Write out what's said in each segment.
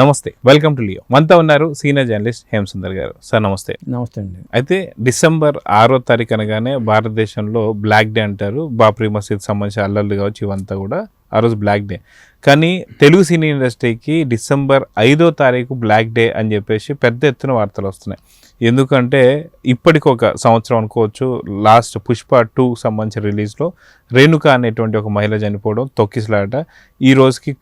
నమస్తే, welcome to Leo. మనతో ఉన్నారు సీనియర్ జర్నలిస్ట్ హేమసుందర్ గారు. సార్ నమస్తే. నమస్తే అండి. అయితే డిసెంబర్ 6వ తారీఖు అనగానే భారతదేశంలో బ్లాక్ డే అంటారు. బాబ్రీ మసీద్ సంబంధించిన అల్లర్లు కావచ్చు, ఇవంతా కూడా ఆ రోజు బ్లాక్ డే. కానీ తెలుగు సినీ ఇండస్ట్రీకి డిసెంబర్ 5వ తారీఖు బ్లాక్ డే అని చెప్పేసి పెద్ద ఎత్తున వార్తలు వస్తున్నాయి. ఎందుకంటే ఇప్పటికొక సంవత్సరం అనుకోవచ్చు, లాస్ట్ పుష్ప 2 సంబంధించిన రిలీజ్లో రేణుక అనేటువంటి ఒక మహిళ చనిపోవడం, తొక్కిసలాట ఈ రోజుకి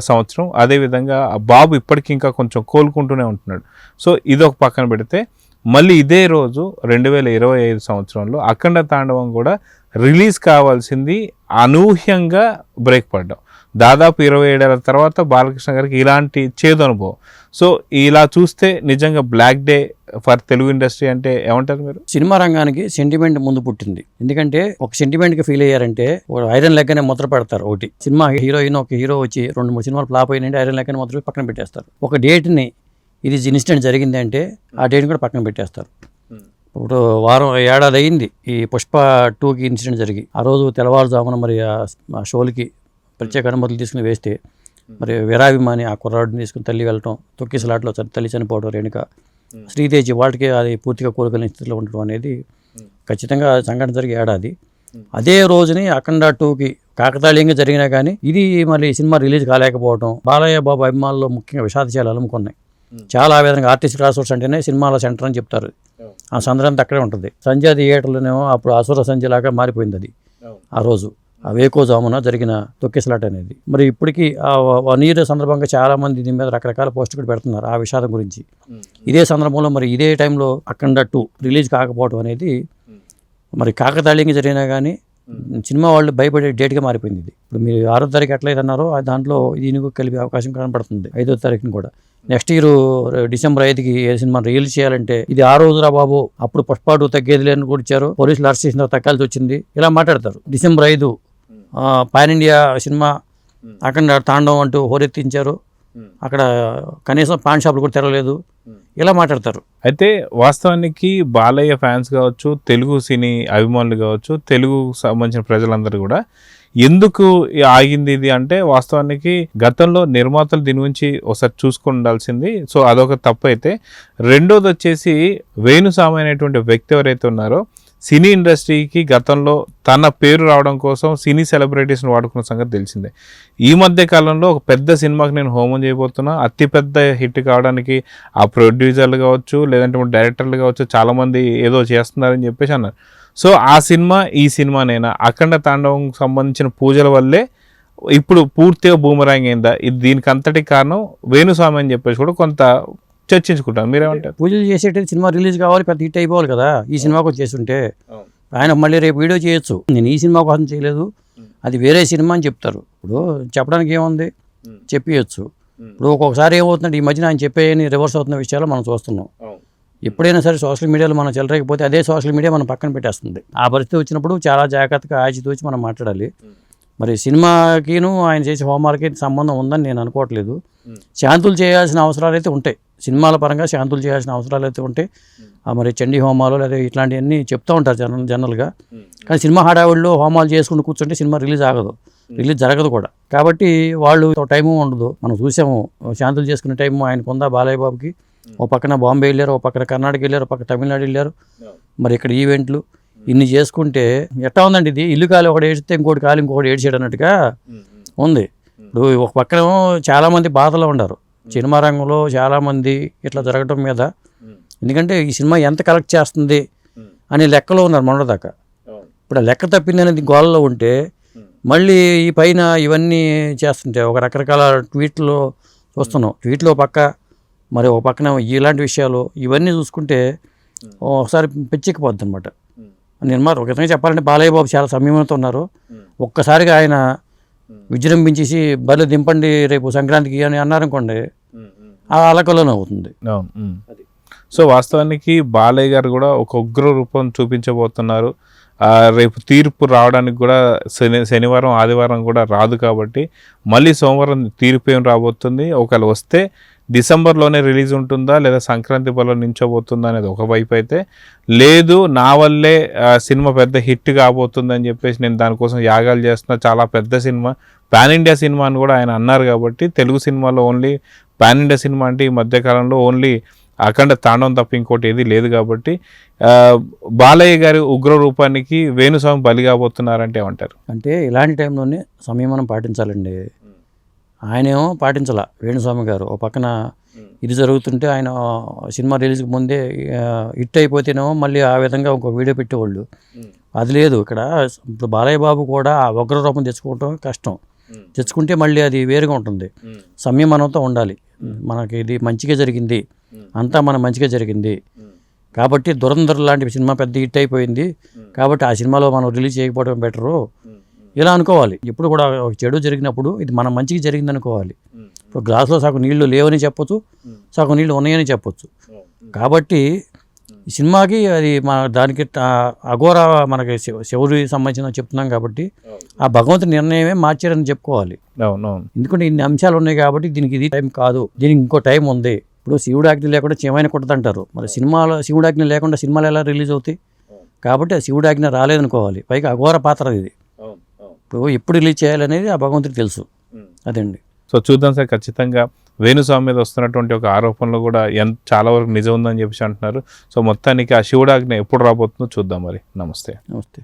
సంవత్సరం. అదేవిధంగా బాబు ఇప్పటికి ఇంకా కొంచెం కోలుకుంటూనే ఉంటున్నాడు. సో ఇది ఒక పక్కన పెడితే మళ్ళీ ఇదే రోజు 2025 సంవత్సరంలో అఖండ తాండవం కూడా రిలీజ్ కావాల్సింది అనూహ్యంగా బ్రేక్ పడ్డాం. దాదాపు 27 ఏళ్ల తర్వాత బాలకృష్ణ గారికి ఇలాంటి చేదు అనుభవం. సో ఇలా చూస్తే నిజంగా black day for Telugu industry అంటే ఏమంటారు మీరు? సినిమా రంగానికి సెంటిమెంట్ ముందు పుట్టింది. ఎందుకంటే ఒక సెంటిమెంట్కి ఫీల్ అయ్యారంటే ఐరన్ లెక్కనే ముద్ర పెడతారు. ఒకటి సినిమా హీరోయిన్ ఒక హీరో వచ్చి 2-3 సినిమాలు ఫ్లాప్ అయినంటే ఐరన్ లెక్కనే ముద్ర పక్కన పెట్టేస్తారు. ఒక డేట్ని ఇది ఇన్సిడెంట్ జరిగింది అంటే ఆ డేట్ని కూడా పక్కన పెట్టేస్తారు. ఇప్పుడు ఏడాది అయింది ఈ పుష్ప 2కి ఇన్సిడెంట్ జరిగి. ఆ రోజు తెల్లవారుజామున మరి ఆ షోలకి ప్రత్యేక అనుమతులు తీసుకుని వేస్తే మరి వీరాభిమాని ఆ కుర్రాడిని తీసుకుని తల్లి వెళ్ళటం, తొక్కిసలాట్లో తల్లి చనిపోవడం, రేణుక, శ్రీతేజీ వాళ్ళకి అది పూర్తిగా కోలుకోలేని స్థితిలో ఉండటం అనేది ఖచ్చితంగా సంఘటన జరిగే ఏడాది. అదే రోజుని అఖండ 2కి కాకతాళీయంగా జరిగినా కానీ ఇది మళ్ళీ సినిమా రిలీజ్ కాలేకపోవడం బాలయ్య బాబు అభిమానుల్లో ముఖ్యంగా విషాదశాలు అలుముకున్నాయి. చాలా ఆవేదనగా ఆర్టిస్ట్ క్రాస్ అంటే సినిమాల సెంటర్ అని చెప్తారు. ఆ సందర్భంతో అక్కడే ఉంటుంది. సంధ్యా థియేటర్లోనేమో అప్పుడు అసుర సంధ్యలాగా మారిపోయింది అది ఆ రోజు. ఆ వేకోజామున జరిగిన తొక్కిసలాట అనేది. మరి ఇప్పటికీ ఆ 1 year సందర్భంగా చాలామంది దీని మీద రకరకాల పోస్టులు కూడా పెడుతున్నారు ఆ విషాదం గురించి. ఇదే సందర్భంలో మరి ఇదే టైంలో అఖండ 2 రిలీజ్ కాకపోవడం అనేది మరి కాకతాళీయంగా జరిగినా కానీ సినిమా వాళ్ళు భయపడే డేట్గా మారిపోయింది ఇది. ఇప్పుడు మీరు 6వ తారీఖు ఎట్లయితే అన్నారో దాంట్లో దీనికి కలిపే అవకాశం కనపడుతుంది 5వ తారీఖుని కూడా. నెక్స్ట్ ఇయర్ డిసెంబర్ 5కి ఏ సినిమా రిలీజ్ చేయాలంటే ఇది ఆ రోజురా బాబు, అప్పుడు పుష్ప 2 తగ్గేది లేని కూడా ఇచ్చారు, పోలీసులు అరెస్ట్ చేసిన తగ్గాల్సి వచ్చింది, ఇలా మాట్లాడతారు. డిసెంబర్ 5 పాన్ ఇండియా సినిమా అఖండ తాండవం అంటూ హోరెత్తించారు, అక్కడ కనీసం పాన్ షాపులు కూడా తెరవలేదు, ఇలా మాట్లాడతారు. అయితే వాస్తవానికి బాలయ్య ఫ్యాన్స్ కావచ్చు, తెలుగు సినీ అభిమానులు కావచ్చు, తెలుగు సంబంధించిన ప్రజలందరూ కూడా ఎందుకు ఆగింది ఇది అంటే వాస్తవానికి గతంలో నిర్మాతలు దీని గురించి ఒకసారి చూసుకుని ఉండాల్సింది. సో అదొక తప్పు. అయితే రెండోది వచ్చేసి వేణుస్వామి అనేటువంటి వ్యక్తి ఎవరైతే ఉన్నారో సినీ ఇండస్ట్రీకి గతంలో తన పేరు రావడం కోసం సినీ సెలబ్రిటీస్ని వాడుకున్న సంగతి తెలిసిందే. ఈ మధ్య కాలంలో ఒక పెద్ద సినిమాకి నేను హోమం చేయబోతున్నా, అతిపెద్ద హిట్ కావడానికి ఆ ప్రొడ్యూసర్లు కావచ్చు, లేదంటే డైరెక్టర్లు కావచ్చు, చాలామంది ఏదో చేస్తున్నారని చెప్పేసి అన్నారు. సో ఆ సినిమా ఈ సినిమానైనా అఖండ తాండవం సంబంధించిన పూజల వల్లే ఇప్పుడు పూర్తిగా బూమరాంగ్ అయిందా? ఇది దీనికి అంతటి కారణం వేణుస్వామి అని చెప్పేసి కూడా కొంత చర్చించుకుంటాం. మీరేమంటారు? పూజలు చేసేటది సినిమా రిలీజ్ కావాలి, పెద్ద హిట్ అయిపోవాలి కదా. ఈ సినిమాకు చేస్తుంటే ఆయన మళ్ళీ రేపు వీడియో చేయొచ్చు, నేను ఈ సినిమా కోసం చేయలేదు, అది వేరే సినిమా అని చెప్తారు. ఇప్పుడు చెప్పడానికి ఏముంది, చెప్పియచ్చు. ఇప్పుడు ఒక్కొక్కసారి ఏమవుతుందంటే ఈ మధ్యన ఆయన చెప్పేయని రివర్స్ అవుతున్న విషయాలు మనం చూస్తున్నాం. ఎప్పుడైనా సరే సోషల్ మీడియాలో మనం చెలరేకపోతే అదే సోషల్ మీడియా మనం పక్కన పెట్టేస్తుంది. ఆ పరిస్థితి వచ్చినప్పుడు చాలా జాగ్రత్తగా ఆచితూచి మనం మాట్లాడాలి. మరి సినిమాకిను ఆయన చేసే హోమాలకి సంబంధం ఉందని నేను అనుకోవట్లేదు. శాంతులు చేయాల్సిన అవసరాలు అయితే ఉంటాయి, సినిమాల పరంగా శాంతులు చేయాల్సిన అవసరాలు అయితే ఉంటాయి. మరి చండీ హోమాలు లేదా ఇట్లాంటివన్నీ చెప్తూ ఉంటారు జనరల్గా. కానీ సినిమా హడావుడిలో హోమాలు చేసుకుని కూర్చుంటే సినిమా రిలీజ్ ఆగదు, రిలీజ్ జరగదు కూడా. కాబట్టి వాళ్ళు టైము ఉండదు. మనం చూసాము శాంతులు చేసుకునే టైము ఆయనకు ఉందా బాలయ్య బాబుకి. ఓ పక్కన బాంబే వెళ్ళారు, ఓ పక్కన కర్ణాటక వెళ్ళారు, ఓ పక్కన తమిళనాడు వెళ్ళారు, మరి ఇక్కడ ఈవెంట్లు ఇన్ని చేసుకుంటే ఎట్లా ఉందండి ఇది? ఇల్లు కాలి ఒకటి ఏడిస్తే ఇంకోటి కాలి ఇంకొకటి ఏడ్చాడు అన్నట్టుగా ఉంది. ఇప్పుడు ఒక పక్కన చాలామంది బాధలో ఉన్నారు సినిమా రంగంలో, చాలామంది ఇట్లా జరగడం మీద. ఎందుకంటే ఈ సినిమా ఎంత కలెక్ట్ చేస్తుంది అనే లెక్కలో ఉన్నారు మొన్నటిదాకా. ఇప్పుడు ఆ లెక్క తప్పింది అనేది గోలలో ఉంటే మళ్ళీ ఈ పైన ఇవన్నీ చేస్తుంటే ఒక రకరకాల ట్వీట్లో చూస్తున్నాం. ట్వీట్లో పక్క మరి ఒక పక్కన ఇలాంటి విషయాలు ఇవన్నీ చూసుకుంటే ఒకసారి పిచ్చెక్కిపోద్ది అనమాట. నిర్మాత ఒక విధంగా చెప్పాలంటే బాలయ్య బాబు చాలా సంయమనంతో ఉన్నారు. ఒక్కసారిగా ఆయన విజృంభించేసి బలు దింపండి రేపు సంక్రాంతికి అని అన్నారనుకోండి, ఆ అలకలోనే అవుతుంది. సో వాస్తవానికి బాలయ్య గారు కూడా ఒక ఉగ్ర రూపం చూపించబోతున్నారు. రేపు తీర్పు రావడానికి కూడా శనివారం ఆదివారం కూడా రాదు కాబట్టి మళ్ళీ సోమవారం తీర్పు ఏం రాబోతుంది, ఒకవేళ వస్తే డిసెంబర్లోనే రిలీజ్ ఉంటుందా లేదా సంక్రాంతి బలో నించోబోతుందా అనేది ఒకవైపు అయితే, లేదు నా వల్లే సినిమా పెద్ద హిట్ కాబోతుంది అని చెప్పేసి నేను దానికోసం యాగాలు చేస్తున్నా, చాలా పెద్ద సినిమా పాన్ ఇండియా సినిమా అని కూడా ఆయన అన్నారు. కాబట్టి తెలుగు సినిమాలో ఓన్లీ పాన్ ఇండియా సినిమా అంటే ఈ మధ్యకాలంలో ఓన్లీ అఖండ తాండవం తప్ప ఇంకోటి ఏది లేదు కాబట్టి బాలయ్య గారి ఉగ్ర రూపానికి వేణుస్వామి బలి కాబోతున్నారంటే ఏమంటారు? అంటే ఇలాంటి టైంలోనే సంయమనం పాటించాలండి. ఆయనేమో పాటించాల వేణుస్వామి గారు. ఓ పక్కన ఇది జరుగుతుంటే ఆయన సినిమా రిలీజ్కి ముందే హిట్ అయిపోతేనేమో మళ్ళీ ఆ విధంగా ఇంకో వీడియో పెట్టేవాళ్ళు. అది లేదు ఇక్కడ. ఇప్పుడు బాలయ్య బాబు కూడా ఆ ఉగ్ర రూపం తెచ్చుకోవటం కష్టం. తెచ్చుకుంటే మళ్ళీ అది వేరుగా ఉంటుంది. సంయమనంతో ఉండాలి. మనకి ఇది మంచిగా జరిగింది, అంతా మన మంచిగా జరిగింది కాబట్టి దురంధర్ లాంటి సినిమా పెద్ద హిట్ అయిపోయింది కాబట్టి ఆ సినిమాలో మనం రిలీజ్ చేయకపోవడం బెటరు ఇలా అనుకోవాలి. ఇప్పుడు కూడా ఒక చెడు జరిగినప్పుడు ఇది మన మంచిగా జరిగింది అనుకోవాలి. ఇప్పుడు గ్లాసులో సగం నీళ్లు లేవని చెప్పొచ్చు, సగం నీళ్లు ఉన్నాయని చెప్పొచ్చు. కాబట్టి ఈ సినిమాకి అది మన దానికి అఘోర మనకి శివుడికి సంబంధించిన చెప్తున్నాం కాబట్టి ఆ భగవంతుని నిర్ణయమే మార్చారని చెప్పుకోవాలి. ఎందుకంటే ఇన్ని అంశాలు ఉన్నాయి కాబట్టి దీనికి ఇది టైం కాదు, దీనికి ఇంకో టైం ఉంది. ఇప్పుడు శివుడు ఆజ్ఞ లేకుండా శివమైన కొట్టదంటారు. మరి సినిమాలో శివుడు ఆజ్ఞ లేకుండా సినిమాలు ఎలా రిలీజ్ అవుతాయి? కాబట్టి ఆ శివుడు ఆజ్ఞ రాలేదనుకోవాలి. పైగా అఘోర పాత్ర ఇది. ఇప్పుడు ఎప్పుడు రిలీజ్ చేయాలనేది ఆ భగవంతుడికి తెలుసు. అదండి. సో చూద్దాం సార్. ఖచ్చితంగా వేణుస్వామి మీద వస్తున్నటువంటి ఒక ఆరోపణలు కూడా చాలా వరకు నిజం ఉందని చెప్పేసి అంటున్నారు. సో మొత్తానికి ఆ శివుడాజ్ఞ ఎప్పుడు రాబోతుందో చూద్దాం మరి. నమస్తే. నమస్తే.